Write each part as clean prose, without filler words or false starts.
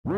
Hi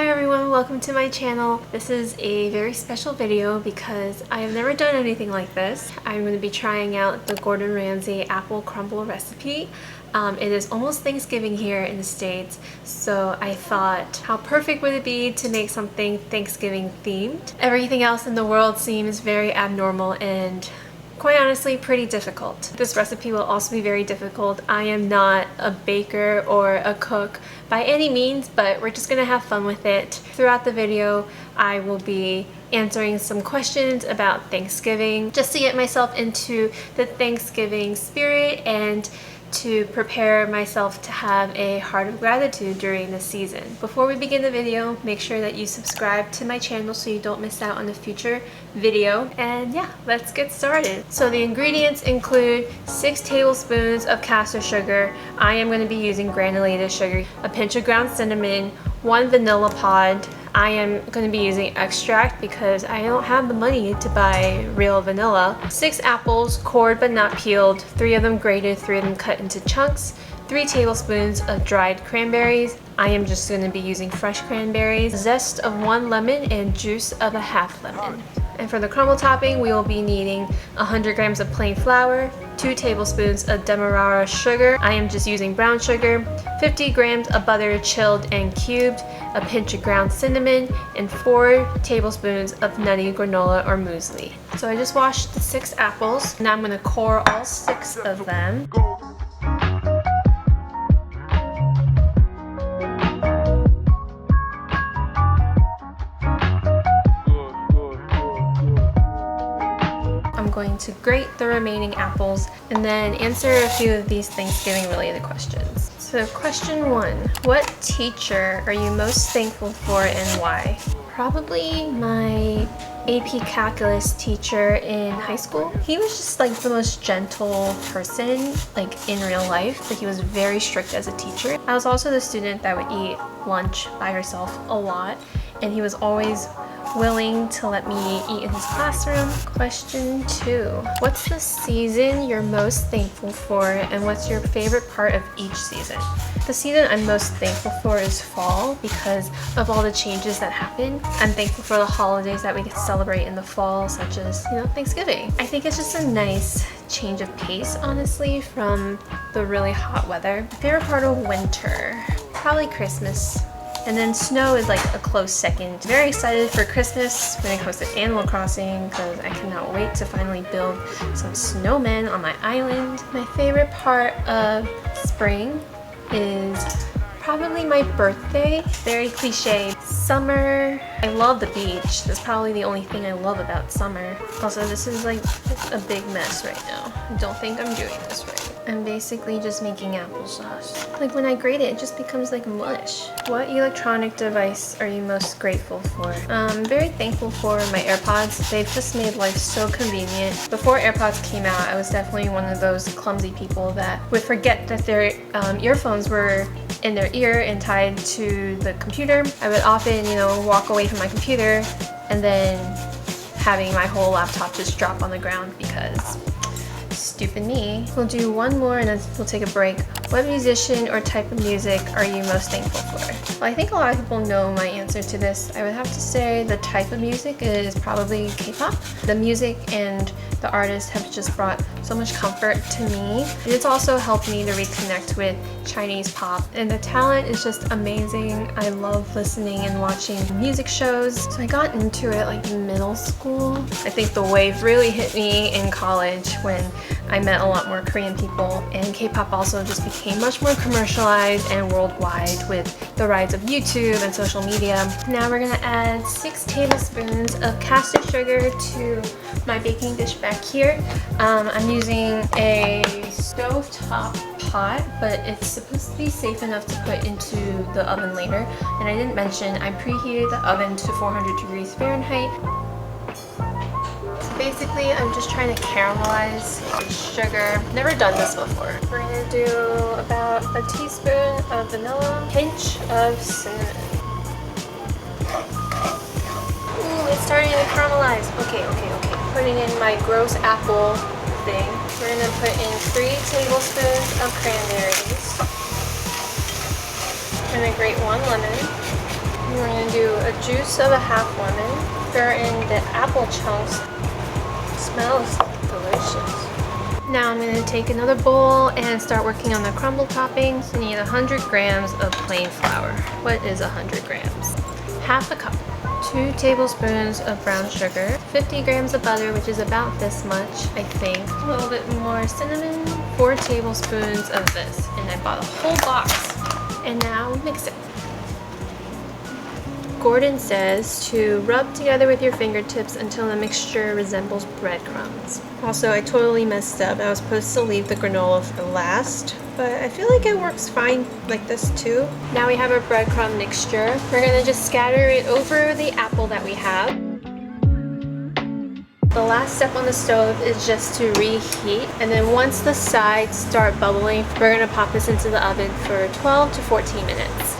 everyone, welcome to my channel. This is a very special video because I have never done anything like this. I'm going to be trying out the Gordon Ramsay apple crumble recipe. It is almost Thanksgiving here in the States, so I thought how perfect would it be to make something Thanksgiving themed. Everything else in the world seems very abnormal and quite honestly pretty difficult. This recipe will also be very difficult. I am not a baker or a cook by any means, but we're just gonna have fun with it. Throughout the video, I will be answering some questions about Thanksgiving just to get myself into the Thanksgiving spirit and to prepare myself to have a heart of gratitude during this season. Before we begin the video, make sure that you subscribe to my channel so you don't miss out on a future video. And yeah, let's get started. So the ingredients include 6 tablespoons of caster sugar. I am going to be using granulated sugar, a pinch of ground cinnamon, 1 vanilla pod. I am going to be using extract because I don't have the money to buy real vanilla. 6 apples, cored but not peeled, 3 of them grated, 3 of them cut into chunks, 3 tablespoons of dried cranberries. I am just going to be using fresh cranberries, zest of 1 lemon, and juice of a half lemon. And for the crumble topping, we will be needing 100 grams of plain flour, 2 tablespoons of demerara sugar. I am just using brown sugar, 50 grams of butter chilled and cubed, a pinch of ground cinnamon, and 4 tablespoons of nutty granola or muesli. So I just washed the 6 apples. Now I'm going to core all 6 of them. I'm going to grate the remaining apples and then answer a few of these Thanksgiving related questions. So question 1, what teacher are you most thankful for and why? Probably my AP Calculus teacher in high school. He was just like the most gentle person like in real life, but he was very strict as a teacher. I was also the student that would eat lunch by herself a lot, and he was always willing to let me eat in his classroom. Question 2, what's the season you're most thankful for and what's your favorite part of each season? The season I'm most thankful for is fall because of all the changes that happen. I'm thankful for the holidays that we get to celebrate in the fall, such as, Thanksgiving. I think it's just a nice change of pace, honestly, from the really hot weather. Favorite part of winter? Probably Christmas. And then snow is like a close second. Very excited for Christmas when it comes to Animal Crossing because I cannot wait to finally build some snowmen on my island. My favorite part of spring is probably my birthday. Very cliche. Summer, I love the beach. That's probably the only thing I love about summer. Also, this is like a big mess right now. I don't think I'm doing this right. I'm basically just making applesauce. Like when I grate it, it just becomes like mush. What electronic device are you most grateful for? I'm very thankful for my AirPods. They've just made life so convenient. Before AirPods came out, I was definitely one of those clumsy people that would forget that their earphones were in their ear and tied to the computer. I would often, walk away from my computer and then having my whole laptop just drop on the ground because stupid me. We'll do one more and then we'll take a break. What musician or type of music are you most thankful for? Well, I think a lot of people know my answer to this. I would have to say the type of music is probably K-pop. The music and the artists have just brought so much comfort to me. It's also helped me to reconnect with Chinese pop, and the talent is just amazing. I love listening and watching music shows. So I got into it like in middle school. I think the wave really hit me in college when I met a lot more Korean people, and K-pop also just became much more commercialized and worldwide with the rise of YouTube and social media. Now we're gonna add 6 tablespoons of caster sugar to my baking dish back here. I'm using a stovetop pot, but it's supposed to be safe enough to put into the oven later. And I didn't mention I preheated the oven to 400 degrees Fahrenheit. Basically, I'm just trying to caramelize the sugar. Never done this before. We're gonna do about a teaspoon of vanilla, pinch of cinnamon. Ooh, it's starting to caramelize. Okay. Putting in my gross apple thing. We're gonna put in 3 tablespoons of cranberries. We're gonna grate 1 lemon. We're gonna do a juice of a half lemon. Throw in the apple chunks. Smells delicious. Now I'm going to take another bowl and start working on the crumble toppings. I need 100 grams of plain flour. What is 100 grams? Half a cup. 2 tablespoons of brown sugar. 50 grams of butter, which is about this much, I think. A little bit more cinnamon. 4 tablespoons of this. And I bought a whole box. And now mix it. Gordon says to rub together with your fingertips until the mixture resembles breadcrumbs. Also, I totally messed up. I was supposed to leave the granola for last, but I feel like it works fine like this too. Now we have our breadcrumb mixture. We're gonna just scatter it over the apple that we have. The last step on the stove is just to reheat, and then once the sides start bubbling, we're gonna pop this into the oven for 12 to 14 minutes.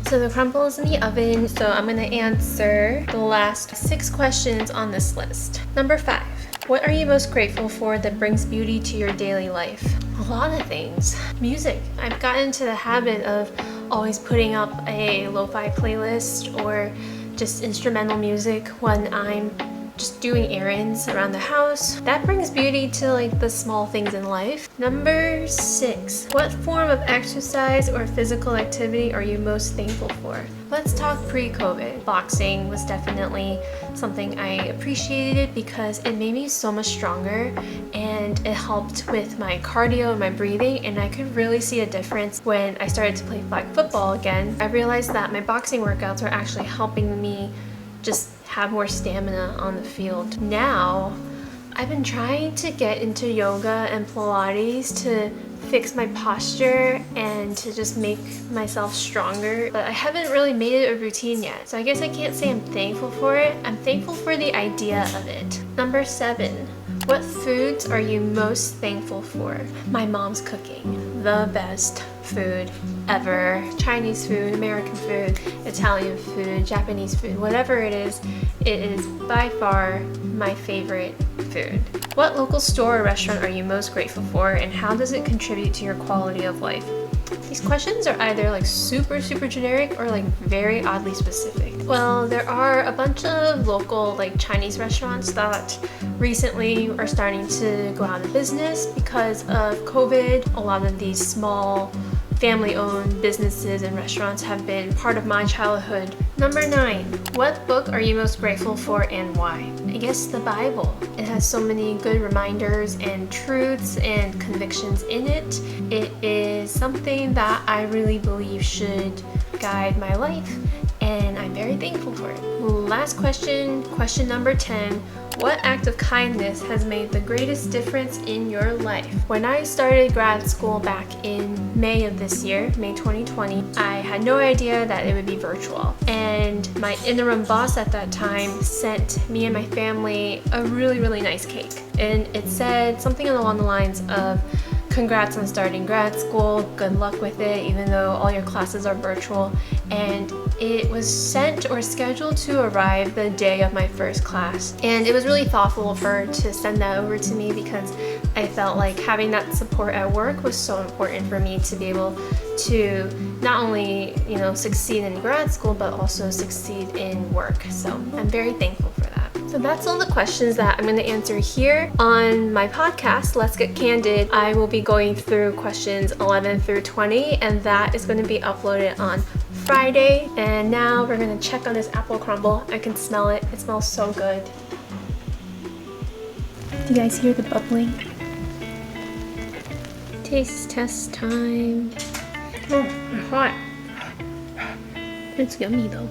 So the crumble is in the oven, so I'm gonna answer the last 6 questions on this list. Number 5, what are you most grateful for that brings beauty to your daily life? A lot of things. Music. I've gotten into the habit of always putting up a lo-fi playlist or just instrumental music when I'm just doing errands around the house. That brings beauty to like the small things in life. Number 6, what form of exercise or physical activity are you most thankful for? Let's talk pre-COVID. Boxing was definitely something I appreciated because it made me so much stronger and it helped with my cardio and my breathing, and I could really see a difference when I started to play flag football again. I realized that my boxing workouts were actually helping me just have more stamina on the field. Now, I've been trying to get into yoga and Pilates to fix my posture and to just make myself stronger, but I haven't really made it a routine yet. So I guess I can't say I'm thankful for it. I'm thankful for the idea of it. Number 7, what foods are you most thankful for? My mom's cooking. The best food ever. Chinese food, American food, Italian food, Japanese food, whatever it is by far my favorite food. What local store or restaurant are you most grateful for, and how does it contribute to your quality of life? These questions are either like super generic or like very oddly specific. Well, there are a bunch of local like Chinese restaurants that recently are starting to go out of business because of COVID. A lot of these small family-owned businesses and restaurants have been part of my childhood. Number 9, what book are you most grateful for and why? I guess the Bible. It has so many good reminders and truths and convictions in it. It is something that I really believe should guide my life, and I'm very thankful for it. Last question, question number 10. What act of kindness has made the greatest difference in your life? When I started grad school back in May of this year, May 2020, I had no idea that it would be virtual. And my interim boss at that time sent me and my family a really nice cake. And it said something along the lines of, congrats on starting grad school, good luck with it, even though all your classes are virtual. And it was sent or scheduled to arrive the day of my first class. And it was really thoughtful of her to send that over to me because I felt like having that support at work was so important for me to be able to not only, succeed in grad school, but also succeed in work. So I'm very thankful for that. So that's all the questions that I'm going to answer here on my podcast, Let's Get Candid. I will be going through questions 11 through 20, and that is going to be uploaded on Friday. And now we're going to check on this apple crumble. I can smell it. It smells so good. Do you guys hear the bubbling? Taste test time. Oh, it's hot. It's yummy though.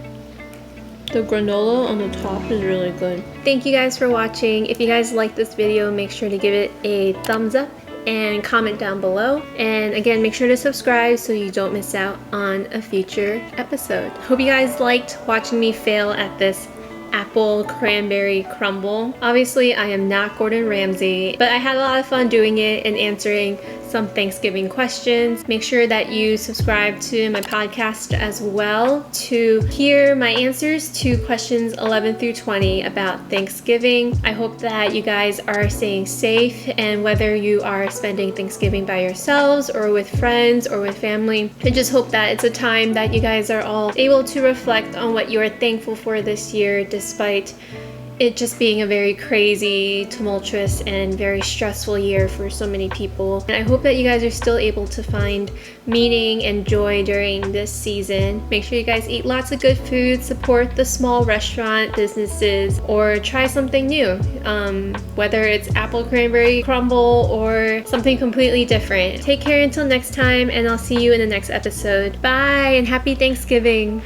The granola on the top is really good. Thank you guys for watching. If you guys like this video, make sure to give it a thumbs up and comment down below. And again, make sure to subscribe so you don't miss out on a future episode. Hope you guys liked watching me fail at this apple cranberry crumble. Obviously, I am not Gordon Ramsay, but I had a lot of fun doing it and answering some Thanksgiving questions. Make sure that you subscribe to my podcast as well to hear my answers to questions 11 through 20 about Thanksgiving. I hope that you guys are staying safe, and whether you are spending Thanksgiving by yourselves or with friends or with family, I just hope that it's a time that you guys are all able to reflect on what you are thankful for this year, despite it just being a very crazy, tumultuous, and very stressful year for so many people. And I hope that you guys are still able to find meaning and joy during this season. Make sure you guys eat lots of good food, support the small restaurant businesses, or try something new. Whether it's apple cranberry crumble or something completely different. Take care until next time, and I'll see you in the next episode. Bye, and happy Thanksgiving.